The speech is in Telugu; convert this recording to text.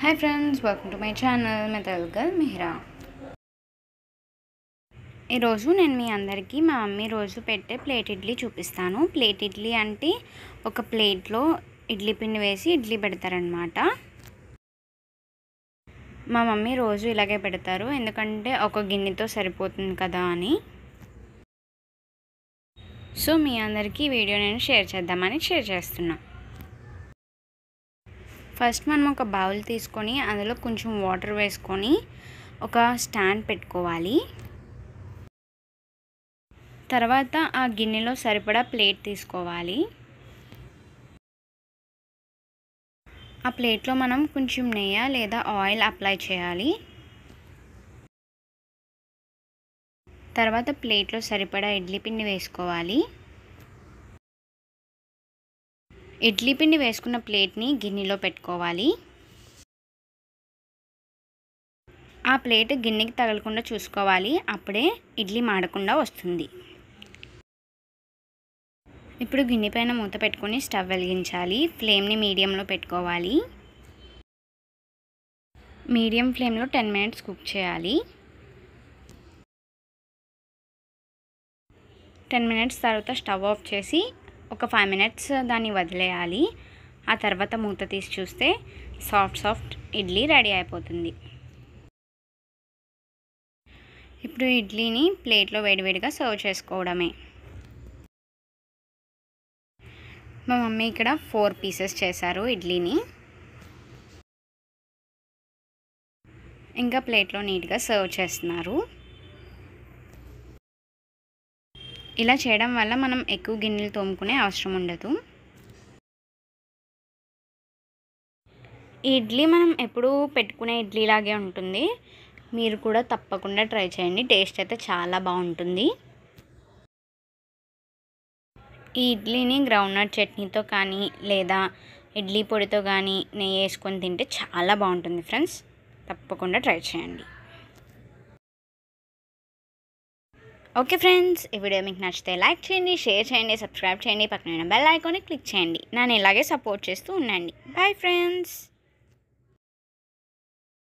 Hi friends, welcome to my channel. मैं తెలుగు మిహిరా. ఈరోజు నేను మీ అందరికీ మా మమ్మీ రోజు పెట్టే ప్లేట్ ఇడ్లీ చూపిస్తాను. ప్లేట్ ఇడ్లీ అంటే ఒక ప్లేట్లో ఇడ్లీ పిండి వేసి ఇడ్లీ పెడతారనమాట. మా మమ్మీ రోజు ఇలాగే పెడతారు, ఎందుకంటే ఒక గిన్నెతో సరిపోతుంది కదా అని. సో మీ అందరికీ వీడియో నేను షేర్ చేస్తున్నా. ఫస్ట్ మనం ఒక బౌల్ తీసుకొని అందులో కొంచెం వాటర్ వేసుకొని ఒక స్టాండ్ పెట్టుకోవాలి. తర్వాత ఆ గిన్నెలో సరిపడా ప్లేట్ తీసుకోవాలి. ఆ ప్లేట్లో మనం కొంచెం నెయ్యి లేదా ఆయిల్ అప్లై చేయాలి. తర్వాత ప్లేట్లో సరిపడా ఇడ్లీ పిండి వేసుకోవాలి. ఇడ్లీ పిండి వేసుకున్న ప్లేట్ని గిన్నెలో పెట్టుకోవాలి. ఆ ప్లేట్ గిన్నెకి తగలకుండా చూసుకోవాలి, అప్పుడే ఇడ్లీ మాడకుండా వస్తుంది. ఇప్పుడు గిన్నె పైన మూత పెట్టుకొని స్టవ్ వెలిగించాలి. ఫ్లేమ్ని మీడియంలో పెట్టుకోవాలి. మీడియం ఫ్లేమ్లో 10 మినిట్స్ కుక్ చేయాలి. 10 మినిట్స్ తర్వాత స్టవ్ ఆఫ్ చేసి ఒక 5 మినిట్స్ దాన్ని వదిలేయాలి. ఆ తర్వాత మూత తీసి చూస్తే సాఫ్ట్ ఇడ్లీ రెడీ అయిపోతుంది. ఇప్పుడు ఇడ్లీని ప్లేట్లో వేడివేడిగా సర్వ్ చేసుకోవడమే. మా మమ్మీ ఇక్కడ 4 పీసెస్ చేశారు ఇడ్లీని. ఇంకా ప్లేట్లో నీట్గా సర్వ్ చేస్తున్నారు. ఇలా చేయడం వల్ల మనం ఎక్కువ గిన్నెలు తోముకునే అవసరం ఉండదు. ఈ ఇడ్లీ మనం ఎప్పుడూ పెట్టుకునే ఇడ్లీ లాగే ఉంటుంది. మీరు కూడా తప్పకుండా ట్రై చేయండి, టేస్ట్ అయితే చాలా బాగుంటుంది. ఈ ఇడ్లీని గ్రౌండ్నట్ చట్నీతో కానీ లేదా ఇడ్లీ పొడితో కానీ నెయ్యి వేసుకొని తింటే చాలా బాగుంటుంది ఫ్రెండ్స్. తప్పకుండా ట్రై చేయండి. ఓకే ఫ్రెండ్స్, ఈ వీడియో మీకు నచ్చితే లైక్ చేయండి, షేర్ చేయండి, సబ్స్క్రైబ్ చేయండి, పక్కన బెల్ ఐకాన్ని క్లిక్ చేయండి. నన్ను ఇలాగే సపోర్ట్ చేస్తూ ఉండండి. Bye friends.